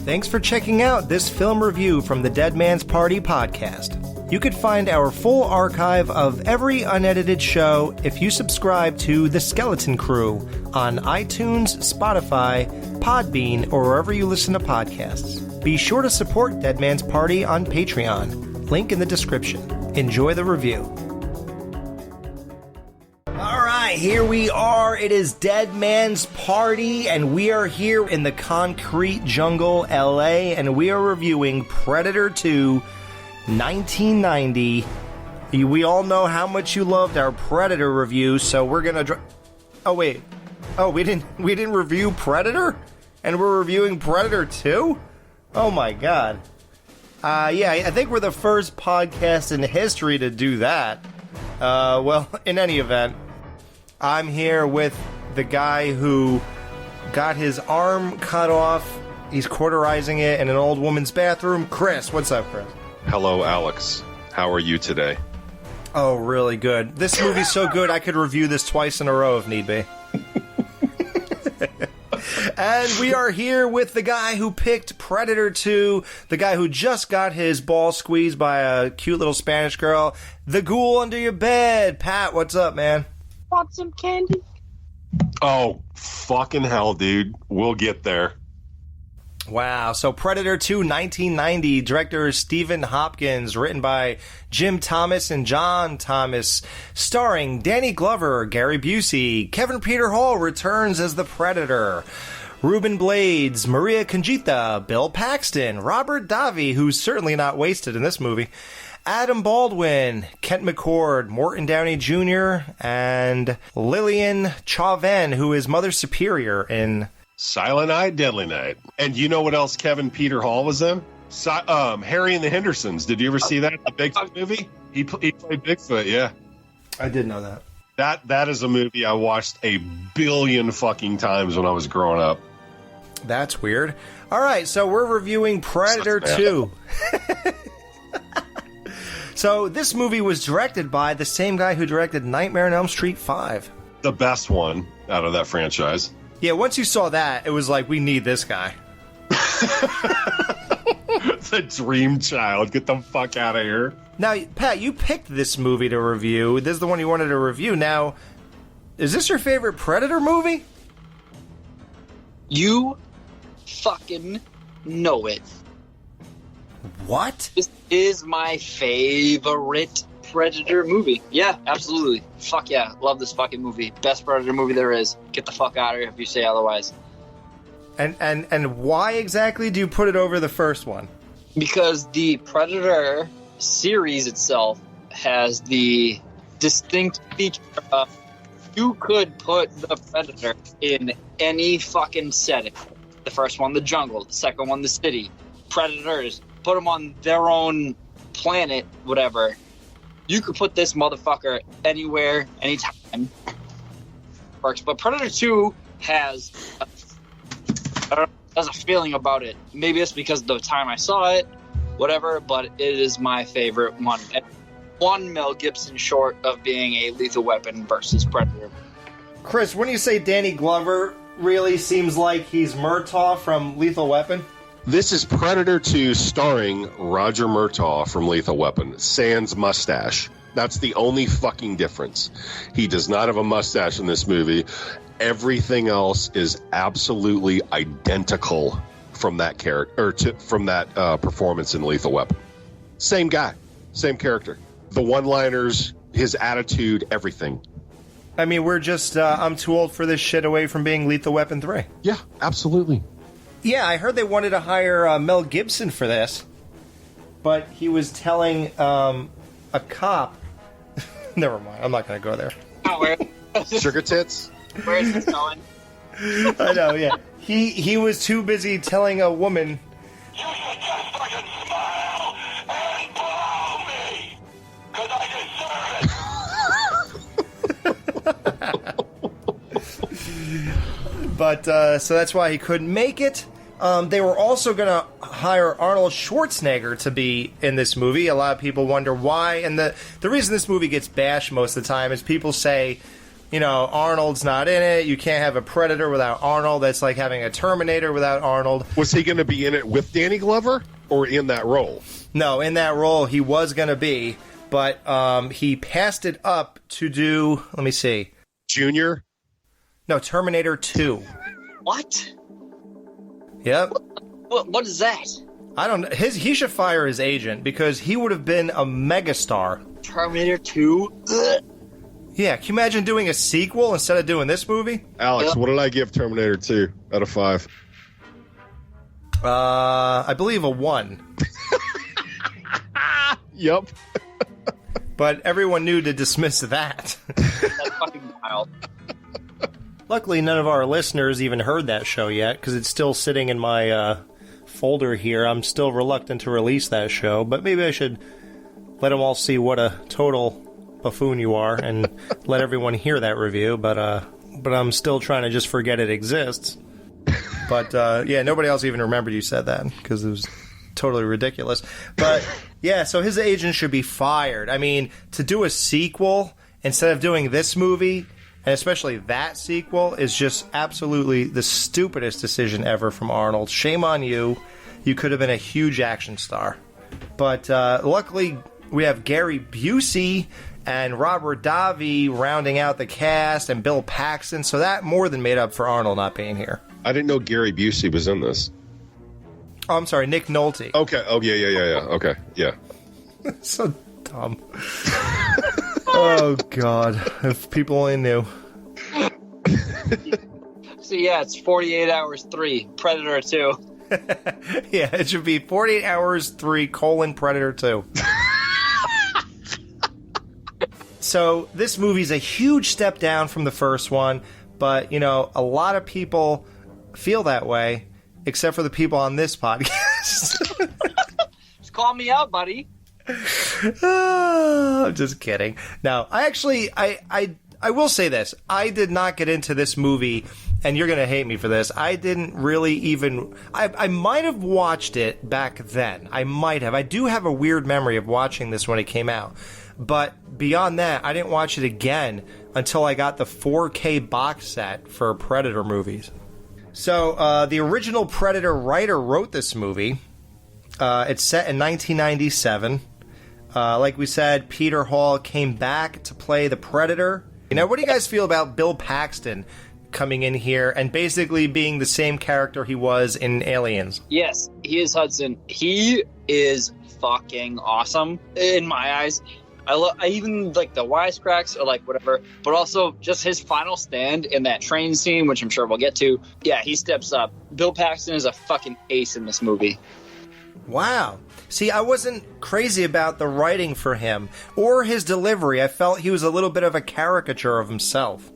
Thanks for checking out this film review from the Dead Man's Party podcast. You could find our full archive of every unedited show if you subscribe to The Skeleton Crew on iTunes, Spotify, Podbean, or wherever you listen to podcasts. Be sure to support Dead Man's Party on Patreon. Link in the description. Enjoy the review. Alright, here we are. It is Dead Man's Party, and we are here in the concrete jungle, LA, and we are reviewing Predator 2, 1990. We all know how much you loved our Predator review, so we're gonna oh wait. Oh, we didn't review Predator? And we're reviewing Predator 2? Oh my god. Yeah, I think we're the first podcast in history to do that. Well, in any event, I'm here with the guy who got his arm cut off. He's cauterizing it in an old woman's bathroom. Chris, what's up, Chris? Hello, Alex. How are you today? Oh, really good. This movie's so good I could review this twice in a row if need be. And we are here with the guy who picked Predator 2, the guy who just got his ball squeezed by a cute little Spanish girl, the Ghoul under your bed. Pat, what's up, man? Want some candy? Oh, fucking hell, dude. We'll get there. Wow, so Predator 2, 1990, director Stephen Hopkins, written by Jim Thomas and John Thomas, starring Danny Glover, Gary Bucy, Kevin Peter Hall returns as the Predator, Ruben Blades, Maria Conchita, Bill Paxton, Robert Davi, who's certainly not wasted in this movie, Adam Baldwin, Kent McCord, Morton Downey Jr., and Lillian Chauvin, who is Mother Superior in Silent Night, Deadly Night. And you know what else Kevin Peter Hall was in? Harry and the Hendersons. Did you ever see that? The Bigfoot movie? He played Bigfoot, yeah. I did know that. That is a movie I watched a billion fucking times when I was growing up. That's weird. All right, so we're reviewing Predator 2. So this movie was directed by the same guy who directed Nightmare on Elm Street 5. The best one out of that franchise. Yeah, once you saw that, it was like, we need this guy. The dream child. Get the fuck out of here. Now, Pat, you picked this movie to review. This is the one you wanted to review. Now, is this your favorite Predator movie? You fucking know it. What? This is my favorite Predator movie. Yeah, absolutely. Fuck yeah. Love this fucking movie. Best Predator movie there is. Get the fuck out of here if you say otherwise. And why exactly do you put it over the first one? Because the Predator series itself has the distinct feature of you could put the Predator in any fucking setting. The first one, the jungle. The second one, the city. Predators. Put them on their own planet, whatever. You could put this motherfucker anywhere, anytime. Works. But Predator 2 has a feeling about it. Maybe it's because of the time I saw it, whatever, but it is my favorite one. One Mel Gibson short of being a Lethal Weapon versus Predator. Chris, when you say Danny Glover really seems like he's Murtaugh from Lethal Weapon? This is Predator 2 starring Roger Murtaugh from Lethal Weapon. Sans mustache. That's the only fucking difference. He does not have a mustache in this movie. Everything else is absolutely identical from that character, from that performance in Lethal Weapon. Same guy, same character. The one-liners, his attitude, everything. I mean, we're just, I'm too old for this shit away from being Lethal Weapon 3. Yeah, absolutely. Yeah, I heard they wanted to hire Mel Gibson for this, but he was telling a cop... Never mind, I'm not going to go there. Sugar tits? Where is this going? I know, yeah. He was too busy telling a woman... You should just fucking smile and blow me, because I deserve it. But, so that's why he couldn't make it. They were also going to hire Arnold Schwarzenegger to be in this movie. A lot of people wonder why. And the reason this movie gets bashed most of the time is people say, Arnold's not in it. You can't have a Predator without Arnold. That's like having a Terminator without Arnold. Was he going to be in it with Danny Glover or in that role? No, in that role he was going to be, but he passed it up to do, let me see. Junior? No, Terminator 2. What? Yep. What is that? I don't know. He should fire his agent because he would have been a megastar. Terminator 2? Ugh. Yeah, can you imagine doing a sequel instead of doing this movie? Alex, what did I give Terminator 2 out of 5? I believe a 1. Yep. But everyone knew to dismiss that. That's fucking wild. Luckily, none of our listeners even heard that show yet, because it's still sitting in my folder here. I'm still reluctant to release that show, but maybe I should let them all see what a total buffoon you are and let everyone hear that review, but I'm still trying to just forget it exists. But, yeah, nobody else even remembered you said that, because it was totally ridiculous. But, yeah, so his agent should be fired. I mean, to do a sequel instead of doing this movie, and especially that sequel, is just absolutely the stupidest decision ever from Arnold. Shame on you. You could have been a huge action star. But luckily, we have Gary Busey and Robert Davi rounding out the cast, and Bill Paxton, so that more than made up for Arnold not being here. I didn't know Gary Busey was in this. Oh, I'm sorry, Nick Nolte. Okay. Oh, yeah. Okay, yeah. So dumb. Oh, God. If people only knew. So, yeah, it's 48 Hours 3, Predator 2. Yeah, it should be 48 Hours 3, Predator 2. So, this movie's a huge step down from the first one, but, a lot of people feel that way, except for the people on this podcast. Just call me out, buddy. I'm just kidding. No, I will say this. I did not get into this movie, and you're going to hate me for this. I didn't really even... I might have watched it back then. I might have. I do have a weird memory of watching this when it came out. But beyond that, I didn't watch it again until I got the 4K box set for Predator movies. So, the original Predator writer wrote this movie. It's set in 1997. Like we said, Peter Hall came back to play the Predator. What do you guys feel about Bill Paxton coming in here and basically being the same character he was in Aliens? Yes, he is Hudson. He is fucking awesome in my eyes. I even like the wisecracks or like whatever, but also just his final stand in that train scene, which I'm sure we'll get to. Yeah, he steps up. Bill Paxton is a fucking ace in this movie. Wow. See, I wasn't crazy about the writing for him or his delivery. I felt he was a little bit of a caricature of himself.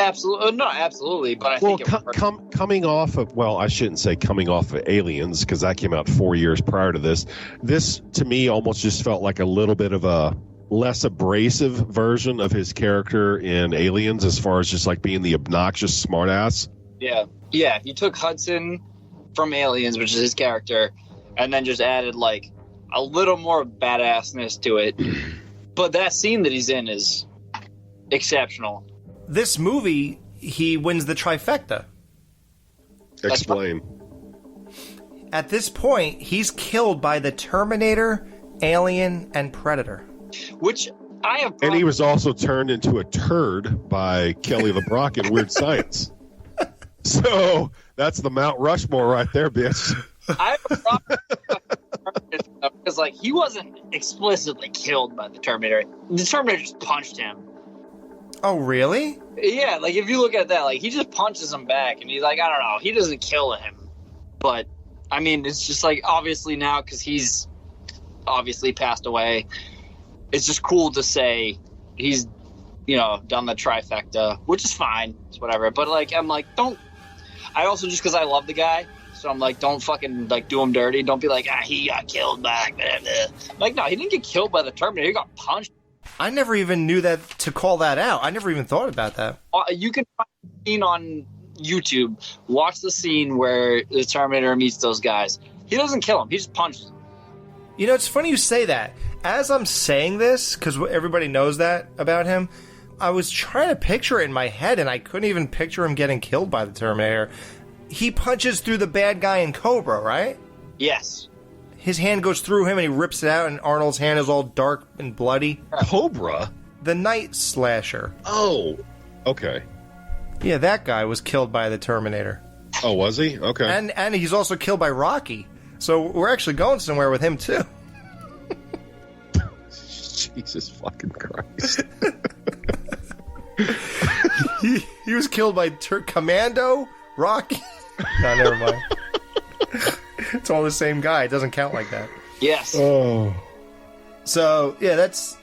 Absolutely. No, absolutely. But I think coming off of, well, I shouldn't say coming off of Aliens, because that came out 4 years prior to this. This, to me, almost just felt like a little bit of a less abrasive version of his character in Aliens, as far as just like being the obnoxious smartass. Yeah. Yeah. You took Hudson from Aliens, which is his character, and then just added like a little more badassness to it. But that scene that he's in is exceptional. This movie, he wins the trifecta. Explain. At this point, he's killed by the Terminator, Alien, and Predator. Which I have... And he was also turned into a turd by Kelly LeBrock in Weird Science. So, that's the Mount Rushmore right there, bitch. I have a problem because, like, he wasn't explicitly killed by the Terminator. The Terminator just punched him. Oh, really? Yeah, like, if you look at that, like, he just punches him back, and he's like, I don't know, he doesn't kill him. But, I mean, it's just, like, obviously now, because he's obviously passed away, it's just cool to say he's, done the trifecta, which is fine, it's whatever. But, like, I'm like, I also, just because I love the guy, so I'm like, don't fucking, like, do him dirty. Don't be like, he got killed by... Blah, blah. Like, no, he didn't get killed by the Terminator, he got punched. I never even knew that to call that out. I never even thought about that. You can find the scene on YouTube. Watch the scene where the Terminator meets those guys. He doesn't kill him. He just punches them. It's funny you say that. As I'm saying this, because everybody knows that about him, I was trying to picture it in my head, and I couldn't even picture him getting killed by the Terminator. He punches through the bad guy in Cobra, right? Yes. His hand goes through him, and he rips it out, and Arnold's hand is all dark and bloody. Cobra? The Night Slasher. Oh, okay. Yeah, that guy was killed by the Terminator. Oh, was he? Okay. And he's also killed by Rocky. So we're actually going somewhere with him, too. Jesus fucking Christ. he was killed by Commando, Rocky. No, never mind. It's all the same guy. It doesn't count like that. Yes. Oh. So, yeah, that's...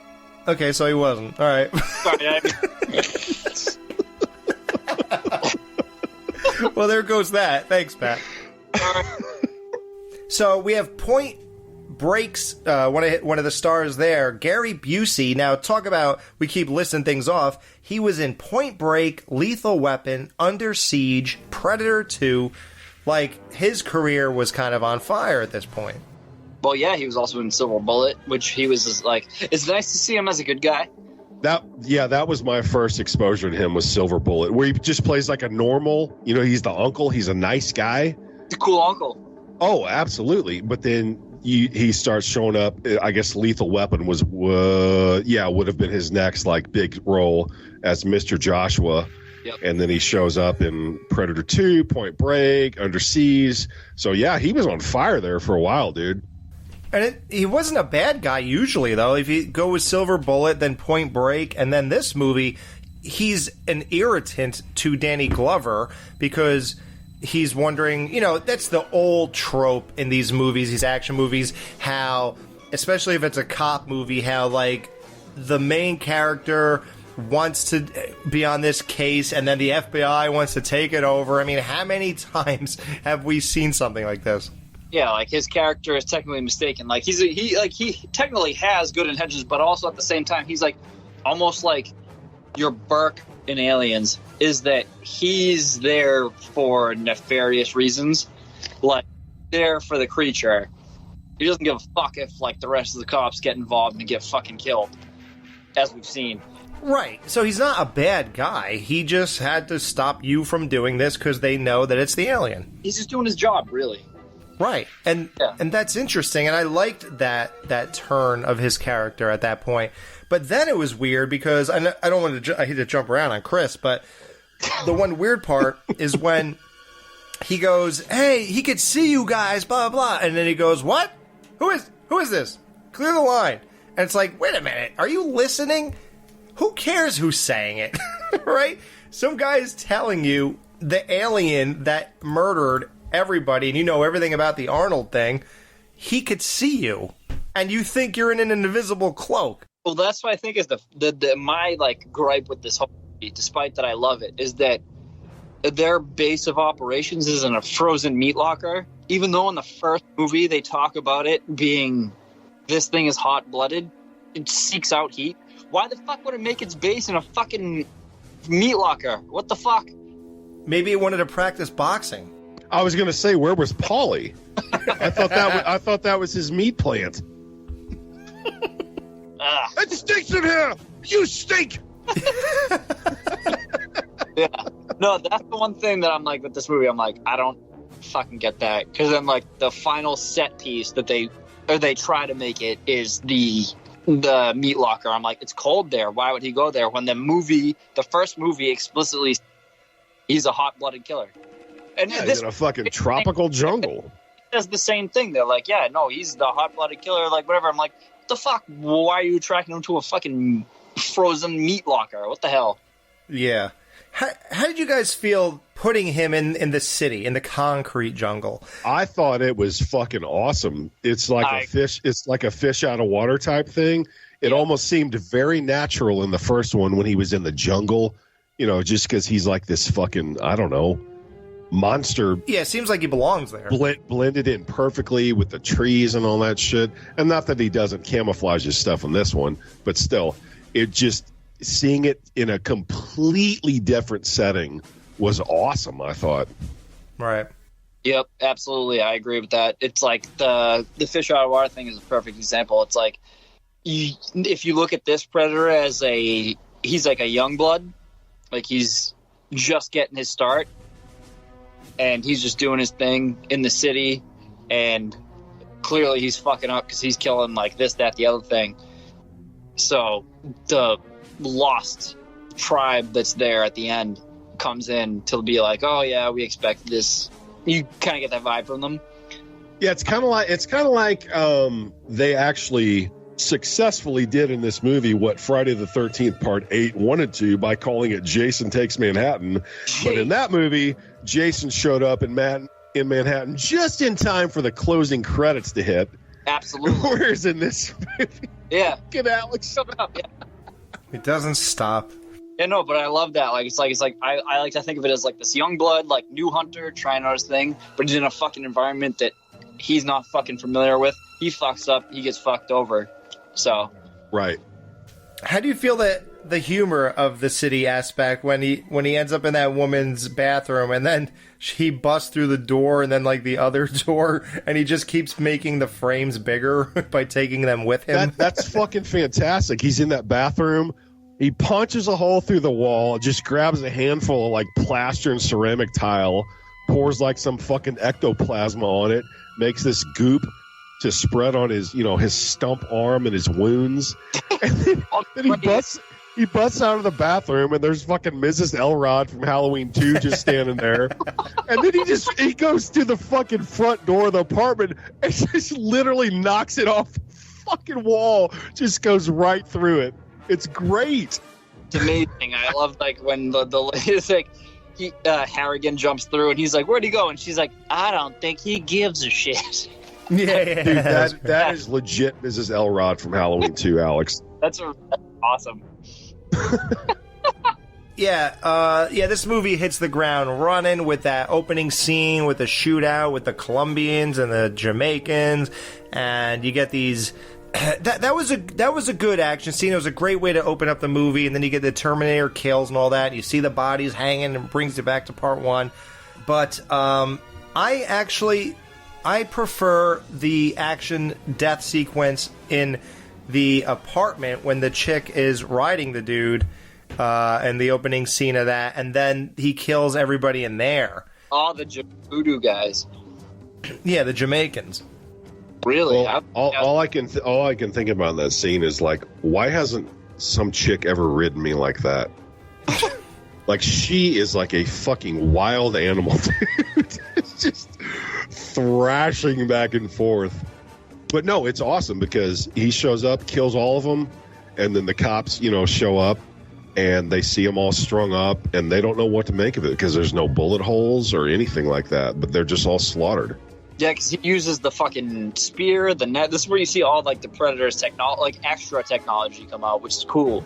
Okay, so he wasn't. All right. Sorry, Well, there goes that. Thanks, Pat. So we have Point Break's one of the stars there, Gary Bucy. Now, talk about, we keep listing things off. He was in Point Break, Lethal Weapon, Under Siege, Predator 2. Like, his career was kind of on fire at this point. Well, yeah, he was also in Silver Bullet, which he was just like, it's nice to see him as a good guy. That was my first exposure to him, was Silver Bullet, where he just plays like a normal, he's the uncle, he's a nice guy. He's a cool uncle. Oh, absolutely. But then he starts showing up. I guess Lethal Weapon would have been his next like big role as Mr. Joshua. Yep. And then he shows up in Predator 2, Point Break, Under Siege. So yeah, he was on fire there for a while, dude. And he wasn't a bad guy usually, though. If you go with Silver Bullet, then Point Break, and then this movie, he's an irritant to Danny Glover because he's wondering, that's the old trope in these movies, these action movies, how, especially if it's a cop movie, how, like, the main character wants to be on this case and then the FBI wants to take it over. I mean, how many times have we seen something like this? Yeah, like his character is technically mistaken. Like he technically has good intentions, but also at the same time, he's like almost like your Burke in Aliens, is that he's there for nefarious reasons, like there for the creature. He doesn't give a fuck if like the rest of the cops get involved and get fucking killed, as we've seen. Right. So he's not a bad guy. He just had to stop you from doing this because they know that it's the alien. He's just doing his job, really. Right, and that's interesting, and I liked that turn of his character at that point. But then it was weird because I don't want to. I hate to jump around on Chris, but the one weird part is when he goes, "Hey, he could see you guys," blah blah, and then he goes, "What? Who is this? Clear the line." And it's like, wait a minute, are you listening? Who cares who's saying it, right? Some guy is telling you the alien that murdered everybody, and you know everything about the Arnold thing, he could see you, and you think you're in an invisible cloak. Well, that's what I think is my like gripe with this whole movie, despite that I love it, is that their base of operations is in a frozen meat locker. Even though in the first movie they talk about it being, this thing is hot-blooded, it seeks out heat. Why the fuck would it make its base in a fucking meat locker? What the fuck? Maybe it wanted to practice boxing. I was going to say, where was Paulie? I thought that was his meat plant. It stinks in here. You stink. Yeah. No, that's the one thing that I'm like with this movie. I'm like, I don't fucking get that, because then like the final set piece that they try to make it is the meat locker. I'm like, it's cold there. Why would he go there when the first movie explicitly, he's a hot-blooded killer. And yeah, he's in a fucking tropical jungle. Does the same thing. They're like, yeah, no, he's the hot-blooded killer, like whatever. I'm like, what the fuck? Why are you tracking him to a fucking frozen meat locker? What the hell? Yeah. How did you guys feel putting him in the city, in the concrete jungle? I thought it was fucking awesome. It's like a fish. It's like a fish out of water type thing. It almost seemed very natural in the first one when he was in the jungle. Just because he's like this fucking, I don't know, monster. Yeah, it seems like he belongs there. Blended in perfectly with the trees and all that shit. And not that he doesn't camouflage his stuff in this one, but still, it just, seeing it in a completely different setting was awesome, I thought. Right. Yep, absolutely. I agree with that. It's like the fish out of water thing is a perfect example. It's like, if you look at this Predator as he's like a young blood, like he's just getting his start, and he's just doing his thing in the city, and clearly he's fucking up because he's killing like this, that, the other thing. So the lost tribe that's there at the end comes in to be like, oh yeah, we expect this. You kind of get that vibe from them. Yeah, it's kind of like they actually successfully did in this movie what Friday the 13th Part 8 wanted to by calling it Jason Takes Manhattan. But in that movie, Jason showed up in Manhattan just in time for the closing credits to hit. Absolutely. Whereas in this movie, yeah, get Alex shut up. Yeah. It doesn't stop. Yeah, no, but I love that. Like, it's like I like to think of it as like this young blood, like new hunter trying out his thing, but he's in a fucking environment that he's not fucking familiar with. He fucks up, he gets fucked over. So, right. How do you feel that the humor of the city aspect when he ends up in that woman's bathroom and then he busts through the door and then like the other door and he just keeps making the frames bigger by taking them with him? That's fucking fantastic. He's in that bathroom. He punches a hole through the wall, just grabs a handful of like plaster and ceramic tile, pours like some fucking ectoplasma on it, makes this goop to spread on his, his stump arm and his wounds. And then he busts out of the bathroom and there's fucking Mrs. Elrod from Halloween 2 just standing there. And then he goes to the fucking front door of the apartment and just literally knocks it off the fucking wall, just goes right through it. It's great. It's amazing. I love like when the lady's like, Harrigan jumps through and he's like, "Where'd he go?" And she's like, "I don't think he gives a shit." Yeah, dude, that is legit Mrs. Elrod from Halloween 2, Alex. That's awesome. Yeah, this movie hits the ground running with that opening scene with the shootout with the Colombians and the Jamaicans, and you get these. That was a good action scene. It was a great way to open up the movie, and then you get the Terminator kills and all that. And you see the bodies hanging, and brings you back to part one. But I prefer the action death sequence in the apartment when the chick is riding the dude, and the opening scene of that, and then he kills everybody in there. All the voodoo guys. Yeah, the Jamaicans. Really? Well, all I can think about in that scene is like, why hasn't some chick ever ridden me like that? Like, she is like a fucking wild animal, dude. It's just thrashing back and forth. But no, it's awesome because he shows up, kills all of them, and then the cops, show up and they see them all strung up and they don't know what to make of it because there's no bullet holes or anything like that, but they're just all slaughtered. Yeah, because he uses the fucking spear, the net. This is where you see all like the Predator's extra technology come out, which is cool.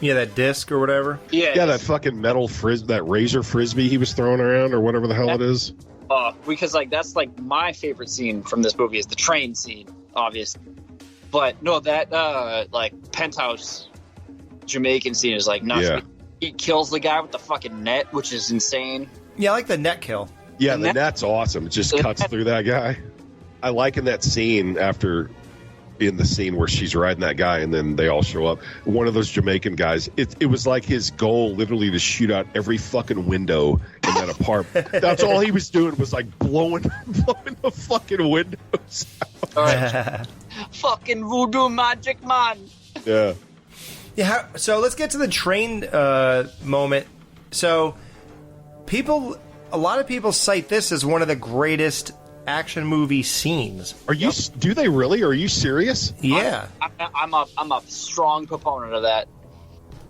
Yeah, that disc or whatever. Yeah, that fucking metal that razor frisbee he was throwing around or whatever the hell it is. Because like that's like my favorite scene from this movie is the train scene, obviously. But no, that like penthouse Jamaican scene is like nuts. Yeah. He kills the guy with the fucking net, which is insane. Yeah, I like the net kill. Yeah, the net's awesome. It just cuts through that guy. I like in that scene in the scene where she's riding that guy and then they all show up. One of those Jamaican guys, it was like his goal literally to shoot out every fucking window in that apartment. That's all he was doing was like blowing the fucking windows out. All right. Fucking voodoo magic man. Yeah. Yeah, so let's get to the train moment. So a lot of people cite this as one of the greatest action movie scenes. Do they really? Are you serious? Yeah. I'm a strong proponent of that.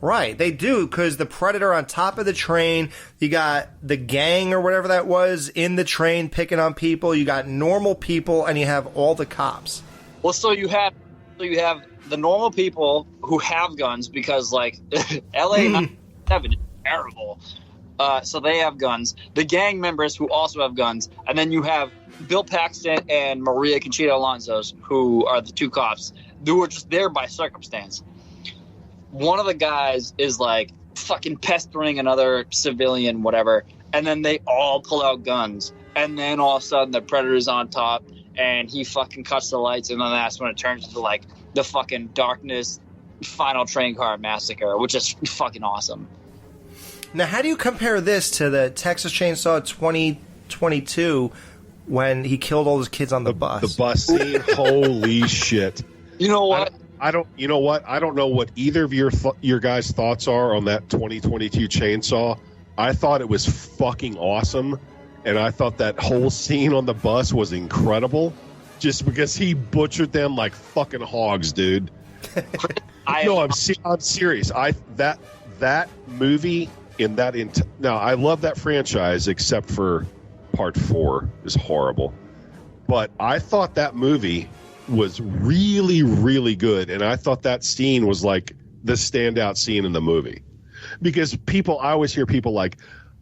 Right, they do, because the Predator on top of the train, you got the gang or whatever that was in the train picking on people, you got normal people, and you have all the cops. Well, so you have the normal people who have guns because like LA 97 is terrible. So they have guns. The gang members who also have guns, and then you have Bill Paxton and Maria Conchita Alonso, who are the two cops who are just there by circumstance. One of the guys is like fucking pestering another civilian, whatever, and then they all pull out guns, and then all of a sudden the Predator's on top, and he fucking cuts the lights, and then that's when it turns into like the fucking darkness final train car massacre, which is fucking awesome. Now, how do you compare this to the Texas Chainsaw 2022 when he killed all those kids on the bus? The bus scene, holy shit! You know what? I don't. You know what? I don't know what either of your guys' thoughts are on that 2022 Chainsaw. I thought it was fucking awesome, and I thought that whole scene on the bus was incredible, just because he butchered them like fucking hogs, dude. I'm serious. That movie in that now I love that franchise except for part 4 is horrible, but I thought that movie was really, really good, and I thought that scene was like the standout scene in the movie, because I always hear people like,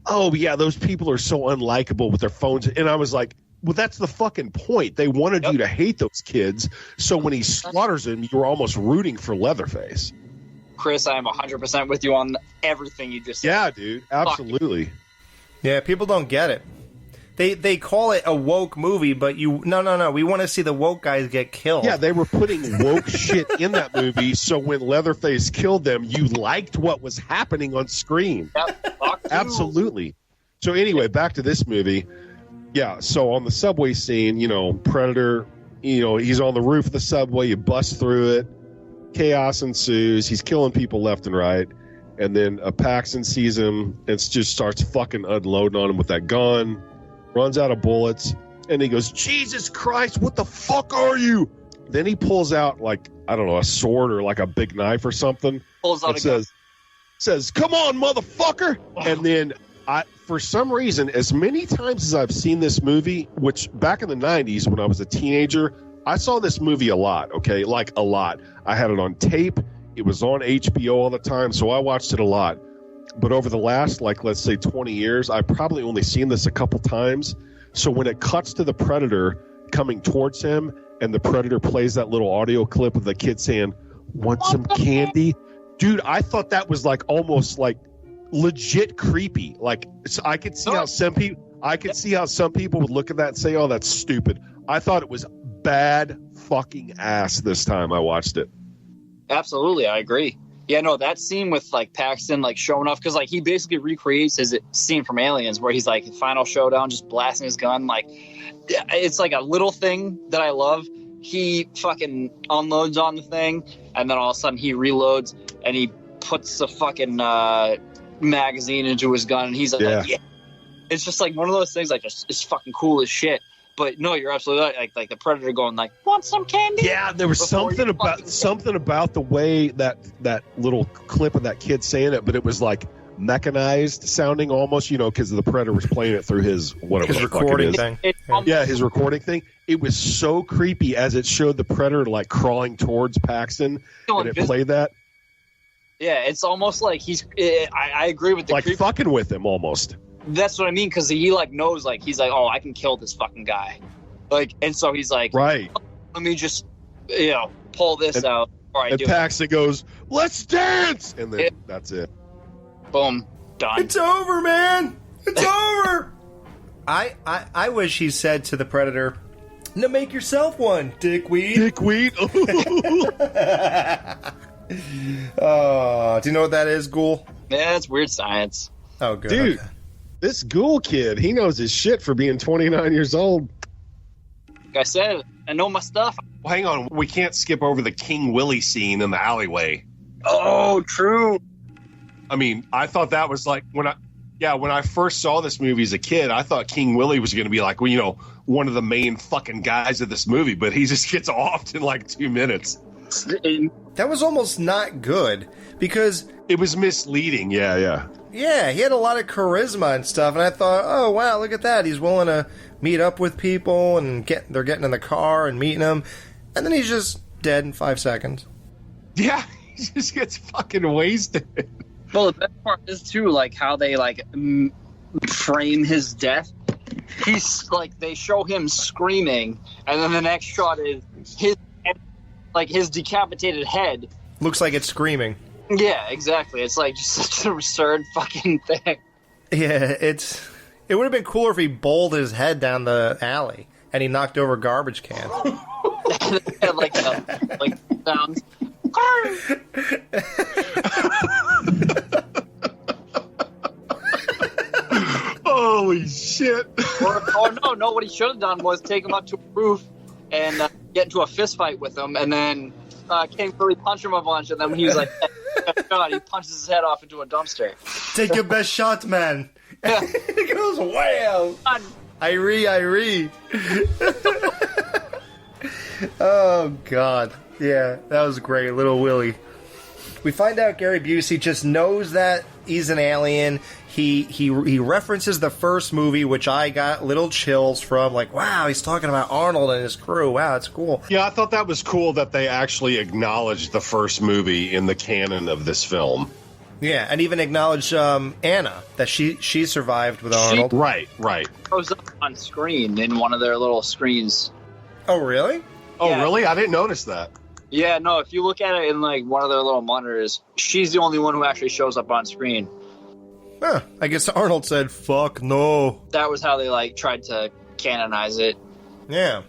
oh yeah, those people are so unlikable with their phones, and I was like, well, that's the fucking point. They wanted you to hate those kids, so when he slaughters them, you were almost rooting for Leatherface. Chris, I am 100% with you on everything you just said. Yeah, dude, absolutely. Yeah, people don't get it. They call it a woke movie, but no. We want to see the woke guys get killed. Yeah, they were putting woke shit in that movie, so when Leatherface killed them, you liked what was happening on screen. Yep. Absolutely. So anyway, back to this movie. Yeah, so on the subway scene, Predator, he's on the roof of the subway, you bust through it, chaos ensues, he's killing people left and right, and then Paxton sees him and just starts fucking unloading on him with that gun, runs out of bullets, and he goes, Jesus Christ, what the fuck are you? Then he pulls out, like, I don't know, a sword or like a big knife or something. Pulls out says, come on, motherfucker! And then for some reason, as many times as I've seen this movie, which back in the 90s when I was a teenager, I saw this movie a lot, okay? Like a lot. I had it on tape. It was on HBO all the time, so I watched it a lot. But over the last, like, let's say 20 years, I've probably only seen this a couple times. So when it cuts to the Predator coming towards him and the Predator plays that little audio clip of the kid saying, want some candy? Dude, I thought that was like almost like legit creepy. Like, so I could see how some people would look at that and say, oh, that's stupid. I thought it was bad fucking ass this time I watched it. Absolutely, I agree. Yeah, no, that scene with like Paxton like showing off, because like he basically recreates his scene from Aliens where he's like final showdown, just blasting his gun. Like, it's like a little thing that I love. He fucking unloads on the thing, and then all of a sudden he reloads and he puts the fucking magazine into his gun, and he's like, yeah. It's just like one of those things, like, just it's fucking cool as shit. But no, you're absolutely right. Like the Predator going like, want some candy? Yeah, there was something about the way that little clip of that kid saying it, but it was like mechanized sounding almost, because the Predator was playing it through his recording thing. His recording thing. It was so creepy as it showed the Predator like crawling towards Paxton, and it played that. Yeah, it's almost like I agree with the like fucking with him almost. That's what I mean, because he like knows, like he's like, oh, I can kill this fucking guy, like, and so he's like, right. Let me just pull this out. And Paxton goes, let's dance, and then that's it. Boom, done. It's over, man. It's over. I wish he said to the Predator, "Now make yourself one, dickweed." Dickweed. Do you know what that is, Ghoul? Yeah, it's weird science. Oh, good. Dude, okay. This Ghoul kid, he knows his shit for being 29 years old. Like I said, I know my stuff. Well, hang on. We can't skip over the King Willie scene in the alleyway. Oh, true. I mean, I thought that was like when I first saw this movie as a kid, I thought King Willie was going to be like, one of the main fucking guys of this movie, but he just gets offed in like 2 minutes. That was almost not good because it was misleading. Yeah, he had a lot of charisma and stuff, and I thought, oh wow, look at that, he's willing to meet up with people, and they're getting in the car and meeting them, and then he's just dead in 5 seconds. Yeah, he just gets fucking wasted. Well, the best part is too, like how they like frame his death. He's like, they show him screaming, and then the next shot is his decapitated head looks like it's screaming. Yeah, exactly. It's like just such an absurd fucking thing. Yeah, it would have been cooler if he bowled his head down the alley and he knocked over garbage cans. like sounds. Holy shit. Or no, what he should have done was take him up to a roof and get into a fist fight with him, and then King Curly punch him a bunch, and then when he was like, God, he punches his head off into a dumpster. Take your best shot, man. Yeah. It goes, wow. Irie. Oh, God. Yeah, that was great. Little Willie. We find out Gary Busey just knows that he's an alien. He references the first movie, which I got little chills from. Like, wow, he's talking about Arnold and his crew. Wow, it's cool. Yeah, I thought that was cool that they actually acknowledged the first movie in the canon of this film. Yeah, and even acknowledged Anna, that she survived with Arnold. Right. Shows up on screen in one of their little screens. Oh, really? Oh, Yeah. really? I didn't notice that. Yeah, no, if you look at it in like one of their little monitors, she's the only one who actually shows up on screen. Huh, I guess Arnold said, fuck no. That was how they like tried to canonize it. Yeah.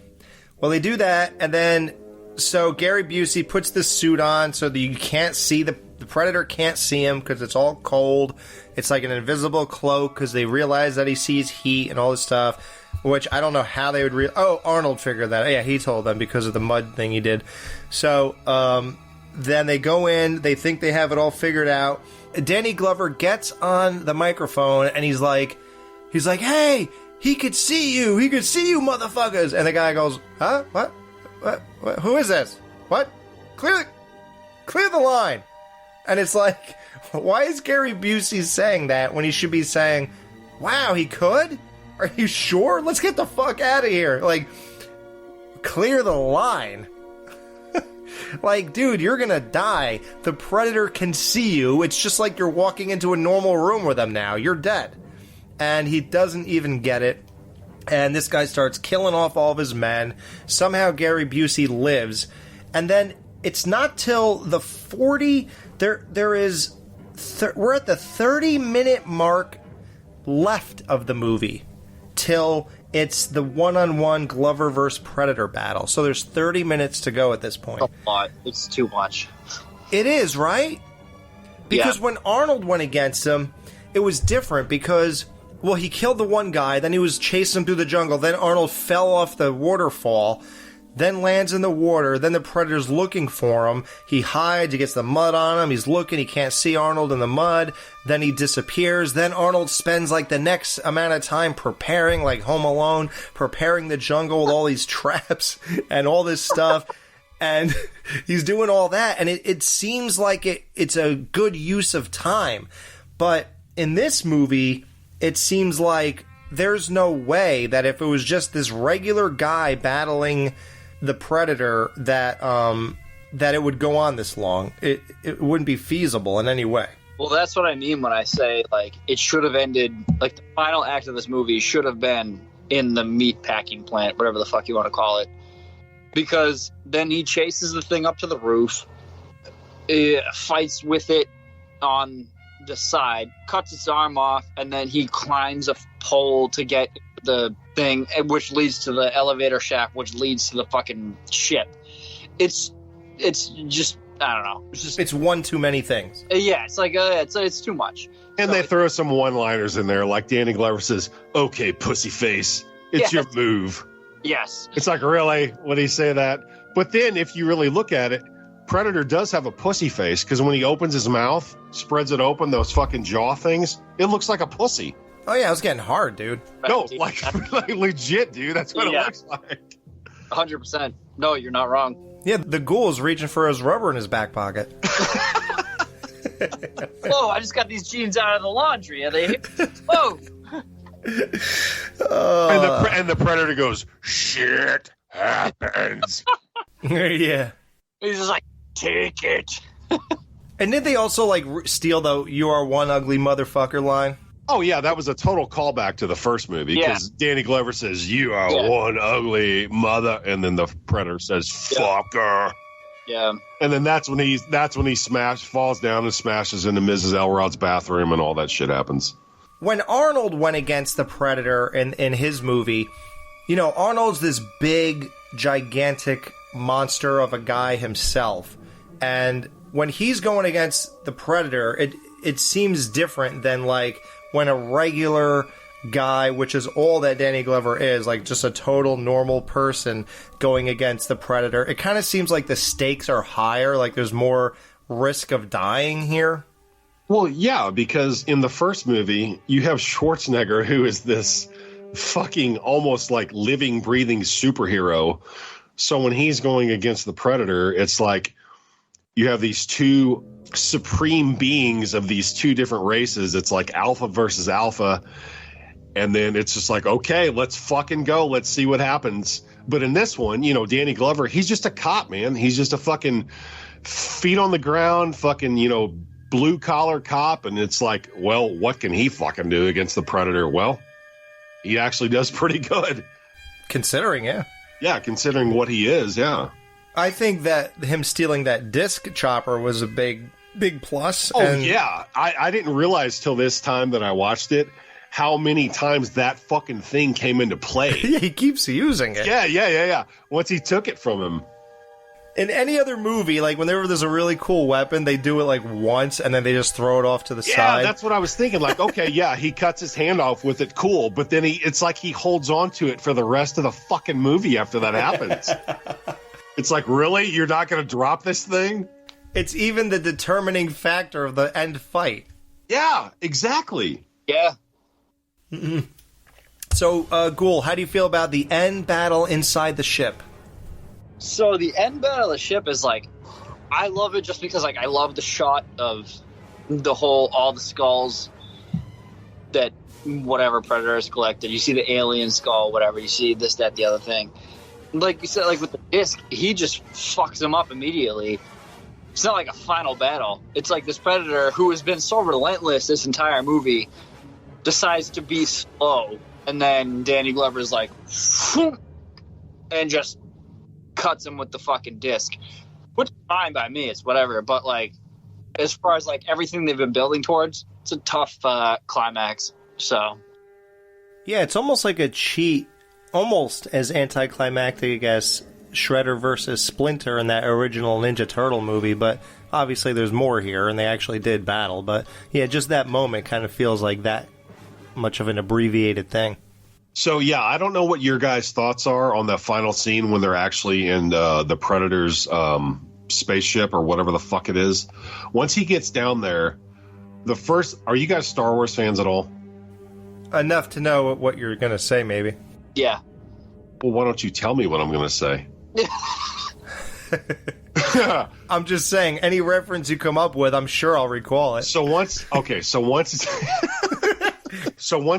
Well, they do that, and then, so Gary Busey puts this suit on so that you can't see, the Predator can't see him because it's all cold. It's like an invisible cloak because they realize that he sees heat and all this stuff. Which I don't know how they would Arnold figured that. Yeah, he told them because of the mud thing he did. So, then they go in, they think they have it all figured out. Danny Glover gets on the microphone and he's like, hey, he could see you, motherfuckers. And the guy goes, huh? What? Who is this? What? Clear the line. And it's like, why is Gary Busey saying that when he should be saying, wow, he could? Are you sure? Let's get the fuck out of here. Like, clear the line. Like, dude, you're gonna die. The Predator can see you. It's just like you're walking into a normal room with him now. You're dead. And he doesn't even get it. And this guy starts killing off all of his men. Somehow Gary Busey lives. And then it's not till the 40... There is... we're at the 30-minute mark left of the movie till it's the one-on-one Glover vs. Predator battle. So there's 30 minutes to go at this point. A lot. It's too much. It is, right? Because Yeah. when Arnold went against him, it was different because, well, he killed the one guy, then he was chasing him through the jungle, then Arnold fell off the waterfall, then lands in the water, then the Predator's looking for him. He hides, he gets the mud on him, he's looking, he can't see Arnold in the mud, then he disappears, then Arnold spends like the next amount of time preparing, like Home Alone, preparing the jungle with all these traps and all this stuff, and he's doing all that, and it seems like it's a good use of time, but in this movie, it seems like there's no way that if it was just this regular guy battling the Predator that it would go on this long. It wouldn't be feasible in any way. Well, that's what I mean when I say, like, it should have ended, like, the final act of this movie should have been in the meat packing plant, whatever the fuck you want to call it. Because then he chases the thing up to the roof, fights with it on the side, cuts its arm off, and then he climbs a pole to get the thing, which leads to the elevator shaft, which leads to the fucking ship. It's just, I don't know. It's one too many things. Yeah, it's like it's too much. And So they throw some one-liners in there, like Danny Glover says, "Okay, pussy face, it's Yeah. your move." Yes. It's like, really? Would he say that? But then, if you really look at it, Predator does have a pussy face, because when he opens his mouth, spreads it open, those fucking jaw things, it looks like a pussy. Oh yeah, it was getting hard, dude. No, like legit, dude. That's what it Yeah. looks like. 100%. No, you're not wrong. Yeah, the Ghoul is reaching for his rubber in his back pocket. Whoa, I just got these jeans out of the laundry. Are they? Whoa. And the Predator goes, "Shit happens." Yeah. He's just like, take it. And did they also like steal the "You are one ugly motherfucker" line? Oh yeah, that was a total callback to the first movie, because Danny Glover says, "You are one ugly mother," and then the Predator says, "Fucker." Yeah. And then that's when he falls down and smashes into Mrs. Elrod's bathroom, and all that shit happens. When Arnold went against the Predator in his movie, you know, Arnold's this big, gigantic monster of a guy himself. And when he's going against the Predator, it seems different than like when a regular guy, which is all that Danny Glover is, like just a total normal person going against the Predator. It kind of seems like the stakes are higher, like there's more risk of dying here. Well, yeah, because in the first movie, you have Schwarzenegger, who is this fucking almost like living, breathing superhero. So when he's going against the Predator, it's like you have these two supreme beings of these two different races. It's like alpha versus alpha. And then it's just like, okay, let's fucking go. Let's see what happens. But in this one, you know, Danny Glover, he's just a cop, man. He's just a fucking feet on the ground, fucking, you know, blue collar cop. And it's like, well, what can he fucking do against the Predator? Well, he actually does pretty good. Considering, yeah. Yeah, considering what he is, yeah. I think that him stealing that disc chopper was a big plus. Oh, yeah. I didn't realize till this time that I watched it how many times that fucking thing came into play. Yeah, he keeps using it. Yeah. Once he took it from him. In any other movie, like whenever there's a really cool weapon, they do it like once and then they just throw it off to the side. Yeah, that's what I was thinking. Like, okay, yeah, he cuts his hand off with it, cool. But then it's like he holds on to it for the rest of the fucking movie after that happens. It's like, really? You're not going to drop this thing? It's even the determining factor of the end fight. Yeah, exactly. Yeah. Mm-mm. So, Ghoul, how do you feel about the end battle inside the ship? So the end battle of the ship is like, I love it just because like I love the shot of all the skulls that whatever Predator has collected. You see the alien skull, whatever. You see this, that, the other thing. Like you said, like with the disc, he just fucks them up immediately. It's not like a final battle. It's like this Predator who has been so relentless this entire movie decides to be slow, and then Danny Glover's like, and just cuts him with the fucking disc, which is fine by me. It's whatever. But like, as far as like everything they've been building towards, it's a tough climax. So, yeah, it's almost like a cheat, almost as anticlimactic as Shredder versus Splinter in that original Ninja Turtle movie, but obviously there's more here, and they actually did battle. But yeah, just that moment kind of feels like that much of an abbreviated thing. So yeah, I don't know what your guys' thoughts are on that final scene when they're actually in the Predator's spaceship or whatever the fuck it is. Once he gets down there, are you guys Star Wars fans at all? Enough to know what you're going to say, maybe. Yeah. Well, why don't you tell me what I'm going to say? I'm just saying, any reference you come up with, I'm sure I'll recall it. So once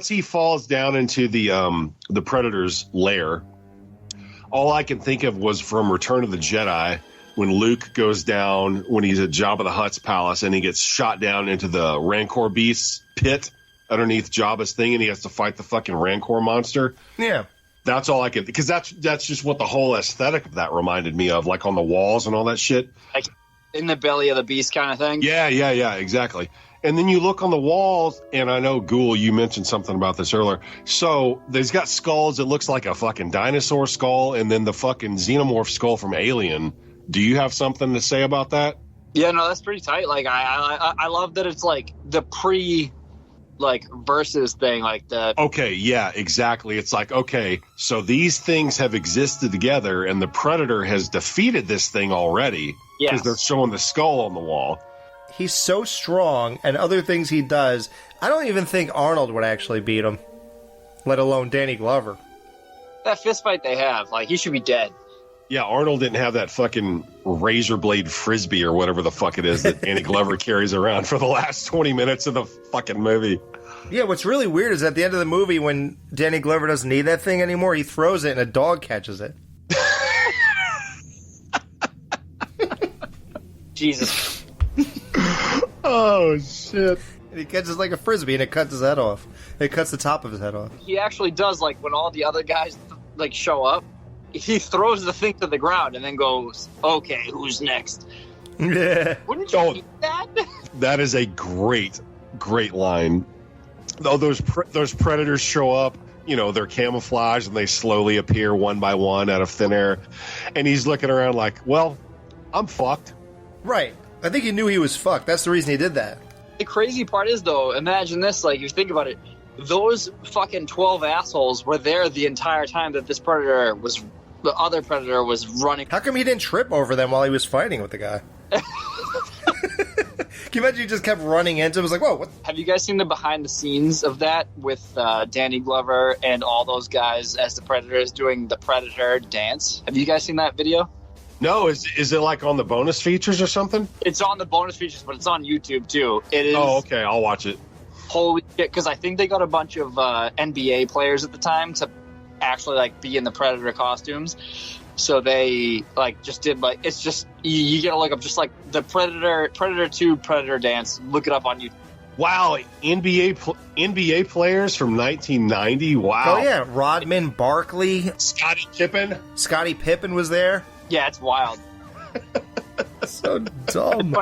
he falls down into the Predator's lair, all I can think of was from Return of the Jedi when Luke goes down when he's at Jabba the Hutt's palace and he gets shot down into the Rancor Beast's pit underneath Jabba's thing and he has to fight the fucking Rancor monster. Yeah. That's all I could, because that's just what the whole aesthetic of that reminded me of, like on the walls and all that shit. Like in the belly of the beast kind of thing? Yeah, exactly. And then you look on the walls, and I know, Ghoul, you mentioned something about this earlier. So there's got skulls. It looks like a fucking dinosaur skull, and then the fucking xenomorph skull from Alien. Do you have something to say about that? Yeah, no, that's pretty tight. Like, I love that it's like the versus thing, like the... Okay, yeah, exactly. It's like, okay, so these things have existed together, and the Predator has defeated this thing already, because they're showing the skull on the wall. He's so strong, and other things he does, I don't even think Arnold would actually beat him, let alone Danny Glover. That fist fight they have, like, he should be dead. Yeah, Arnold didn't have that fucking razor blade frisbee or whatever the fuck it is that Danny Glover carries around for the last 20 minutes of the fucking movie. Yeah, what's really weird is at the end of the movie when Danny Glover doesn't need that thing anymore, he throws it and a dog catches it. Jesus. Oh, shit. And he catches like a frisbee and it cuts his head off. It cuts the top of his head off. He actually does, like, when all the other guys, like, show up, he throws the thing to the ground and then goes, okay, who's next? Yeah. Wouldn't you eat that? That is a great line. Though those predators show up, you know, they're camouflaged and they slowly appear one by one out of thin air. And he's looking around like, well, I'm fucked. Right. I think he knew he was fucked. That's the reason he did that. The crazy part is, though, imagine this, like, if you think about it, those fucking 12 assholes were there the entire time that the other predator was running. How come he didn't trip over them while he was fighting with the guy? Can you imagine he just kept running into him? It was like, whoa, what? Have you guys seen the behind the scenes of that with Danny Glover and all those guys as the Predators doing the Predator dance? Have you guys seen that video? No, is it like on the bonus features or something? It's on the bonus features, but it's on YouTube too. It is. Oh, okay, I'll watch it. Holy shit, because I think they got a bunch of NBA players at the time to actually like be in the Predator costumes. So they like just did like it's just you gotta look up just like the Predator 2 Predator dance. Look it up on YouTube. Wow, NBA players from 1990. Wow. Oh yeah, Rodman, Barkley, Scottie Pippen was there. Yeah, it's wild. So dumb.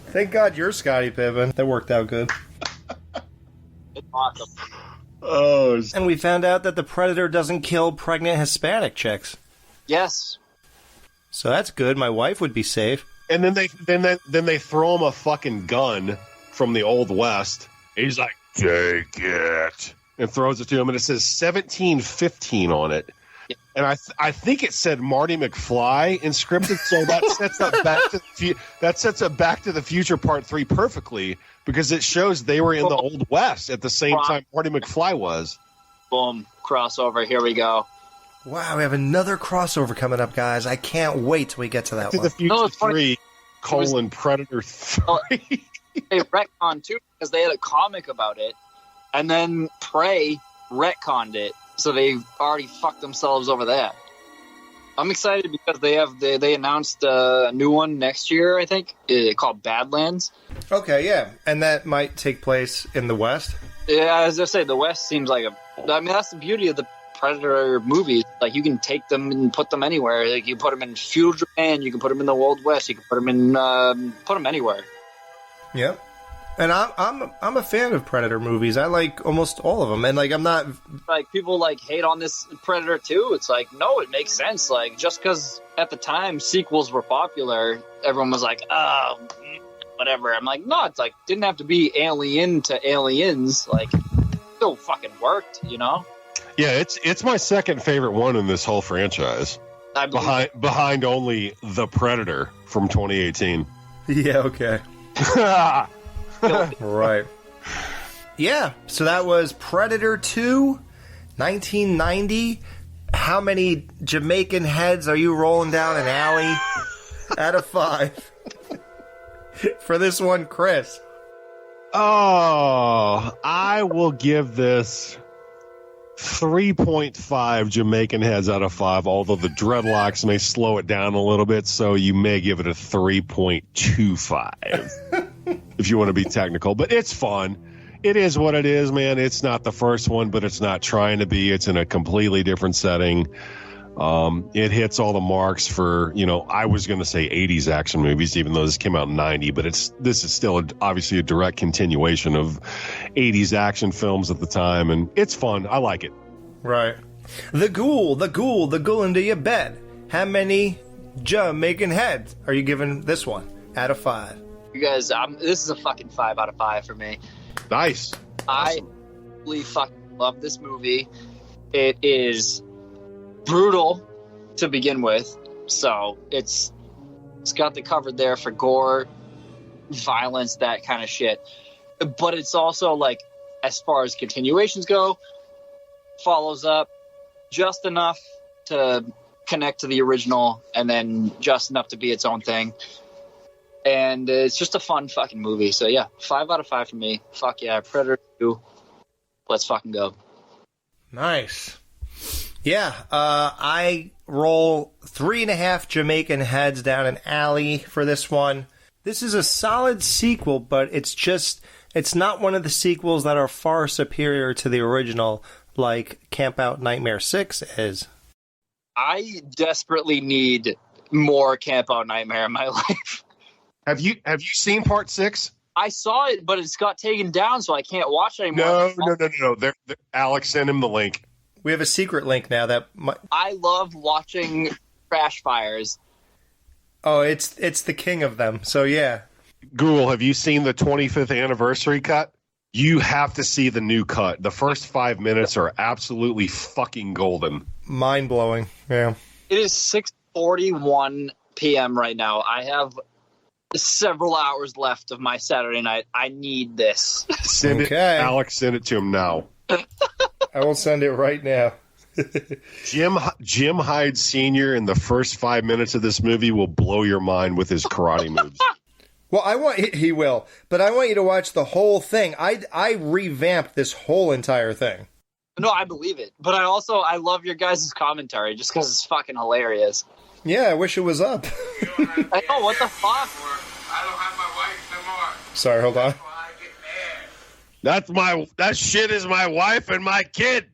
Thank God you're Scottie Pippen. That worked out good. It's awesome. Oh. And we found out that the Predator doesn't kill pregnant Hispanic chicks. Yes. So that's good. My wife would be safe. And then they throw him a fucking gun from the Old West. He's like, take it, and throws it to him, and it says 1715 on it. Yeah. And I think it said Marty McFly inscripted, so that sets up Back to the Future Part 3 perfectly, because it shows they were in the Old West at the same time Marty McFly was. Boom, crossover. Here we go. Wow, we have another crossover coming up, guys. I can't wait till we get to that Back to one. the Future 3, Predator 3. They retconned too because they had a comic about it, and then Prey retconned it, so they already fucked themselves over that. I'm excited because they announced a new one next year, I think, called Badlands. Okay, yeah, and that might take place in the West. Yeah, as I say, the West seems like that's the beauty of the Predator movies. Like, you can take them and put them anywhere. Like, you put them in feudal Japan, you can put them in the Old West, you can put them in anywhere. Yeah, and I'm a fan of Predator movies. I like almost all of them, and like I'm not like people like hate on this Predator 2. It's like, no, it makes sense. Like, just because at the time sequels were popular, everyone was like, oh, whatever. I'm like, no, it's like didn't have to be Alien to Aliens. Like, it still fucking worked, you know. Yeah, it's my second favorite one in this whole franchise. Behind only The Predator from 2018. Yeah, okay. Right. Yeah, so that was Predator 2, 1990. How many Jamaican heads are you rolling down an alley out of 5 for this one, Chris? Oh, I will give this 3.5 Jamaican heads out of 5, although the dreadlocks may slow it down a little bit, so you may give it a 3.25 if you want to be technical. But it's fun. It is what it is, man. It's not the first one, but it's not trying to be. It's in a completely different setting. It hits all the marks for, I was going to say 80s action movies, even though this came out in 90, but this is still obviously a direct continuation of 80s action films at the time, and it's fun. I like it. Right. The Ghoul into your bed. How many Jamaican heads are you giving this one out of 5? You guys, this is a fucking 5 out of 5 for me. Nice. Awesome. I really fucking love this movie. It is brutal to begin with, so it's got the cover there for gore, violence, that kind of shit. But it's also, like, as far as continuations go, follows up just enough to connect to the original, and then just enough to be its own thing. And it's just a fun fucking movie. So yeah, 5 out of 5 for me. Fuck yeah, Predator 2. Let's fucking go. Nice. Yeah, I roll 3.5 Jamaican heads down an alley for this one. This is a solid sequel, but it's not one of the sequels that are far superior to the original, like Camp Out Nightmare 6 is. I desperately need more Camp Out Nightmare in my life. Have you seen Part 6? I saw it, but it's got taken down, so I can't watch it anymore. No. Alex, send him the link. We have a secret link now that I love watching crash fires, Oh, it's the king of them. So yeah. Ghoul, have you seen the 25th anniversary cut? You have to see the new cut. The first 5 minutes are absolutely fucking golden. Mind blowing. Yeah. It is 6:41 p.m. right now. I have several hours left of my Saturday night. I need this. Send it, Alex. Send it to him now. I will send it right now. Jim Hyde Sr. in the first 5 minutes of this movie will blow your mind with his karate moves. Well, he will, but I want you to watch the whole thing. I revamped this whole entire thing. No, I believe it, but I love your guys' commentary just because it's fucking hilarious. Yeah, I wish it was up. I know, what the fuck? I don't have my wife no more. Sorry, hold on. That's why I get mad. That shit is my wife and my kid.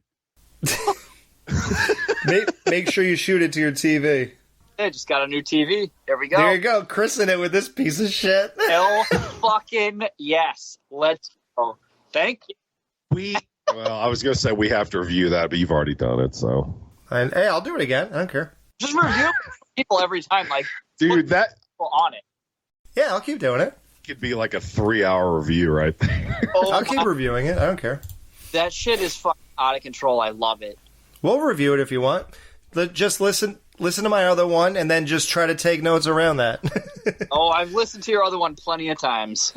Make sure you shoot it to your TV. I just got a new TV. There we go. There you go. Christen it with this piece of shit. Hell fucking yes. Let's go. Thank you. Well, I was going to say we have to review that, but you've already done it, so. And hey, I'll do it again. I don't care. Just review people every time. Like, dude, that on it. Yeah, I'll keep doing it. Could be like a 3-hour review right there. I'll keep reviewing it. I don't care. That shit is fucking out of control. I love it. We'll review it if you want. Just listen to my other one, and then just try to take notes around that. Oh, I've listened to your other one plenty of times.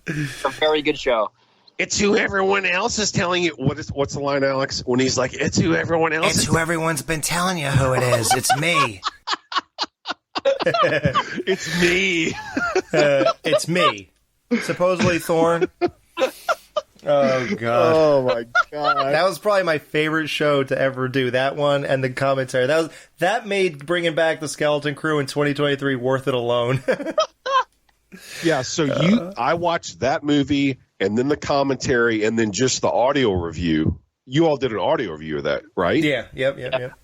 It's a very good show. It's who everyone else is telling you. What's the line, Alex? When he's like, it's who everyone else It's who everyone's been telling you who it is. It's me. It's me. It's me. Supposedly Thorn. Oh, God. Oh, my God. That was probably my favorite show to ever do. That one and the commentary. That made bringing back the Skeleton Crew in 2023 worth it alone. Yeah, so I watched that movie and then the commentary and then just the audio review. You all did an audio review of that, right? Yeah, yep.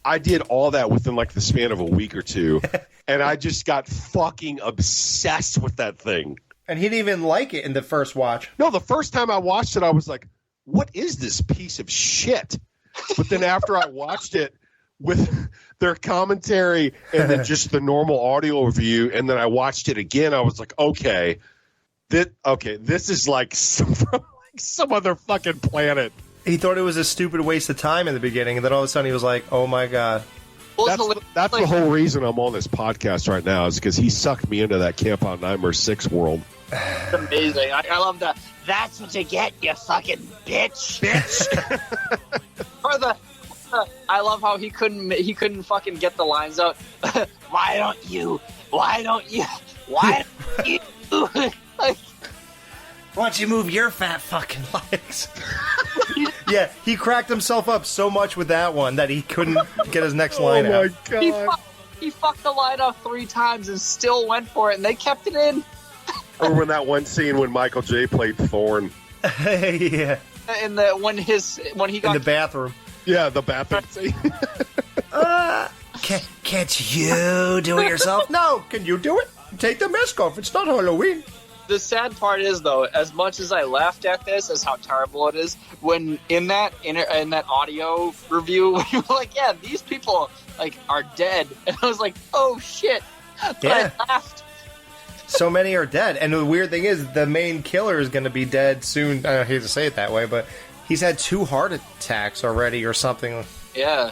I did all that within like the span of a week or two, and I just got fucking obsessed with that thing. And he didn't even like it in the first watch. No, the first time I watched it, I was like, what is this piece of shit? But then after I watched it with their commentary and then just the normal audio review, and then I watched it again, I was like, okay, this is like some other fucking planet. He thought it was a stupid waste of time in the beginning, and then all of a sudden he was like, oh my God. That's the whole reason I'm on this podcast right now, is because he sucked me into that Camp Out Nightmare 6 world. It's amazing. I love that. That's what you get, you fucking bitch. Or I love how he couldn't fucking get the lines out. Why don't you? Like, why don't you move your fat fucking legs? Yeah, he cracked himself up so much with that one that he couldn't get his next line out. Oh my God. He fucked the line up 3 times and still went for it, and they kept it in. Or when that one scene when Michael J. played Thorn. Yeah. When he got in the bathroom. Yeah, the bathroom scene. Can't you do it yourself? No, can you do it? Take the mask off. It's not Halloween. The sad part is, though, as much as I laughed at this, as how terrible it is, when in that audio review, you were like, yeah, these people like are dead, and I was like, oh shit, but yeah. I laughed. So many are dead, and the weird thing is, the main killer is going to be dead soon. I hate to say it that way, but he's had 2 heart attacks already, or something. Yeah.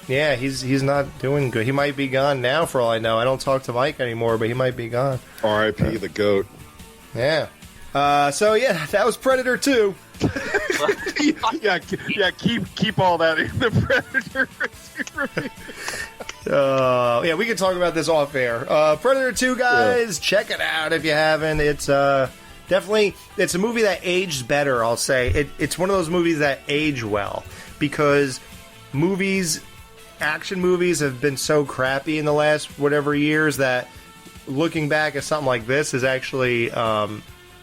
Yeah, he's not doing good. He might be gone now, for all I know. I don't talk to Mike anymore, but he might be gone. R.I.P. the goat. Yeah. So yeah, that was Predator 2. yeah, keep all that in the Predator review. Yeah, we can talk about this off air. Predator 2, guys, check it out if you haven't. It's definitely it's a movie that aged better. I'll say it's one of those movies that age well, because action movies have been so crappy in the last whatever years that looking back at something like this is actually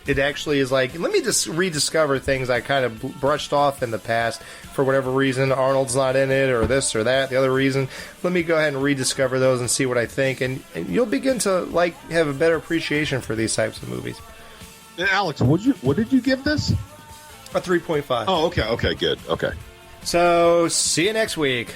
it actually is like, let me just rediscover things I kind of brushed off in the past for whatever reason. Arnold's not in it, or this or that, the other reason. Let me go ahead and rediscover those and see what I think, and you'll begin to have a better appreciation for these types of movies. And Alex, what did you give this? A 3.5. Oh, okay, good, okay. So see you next week.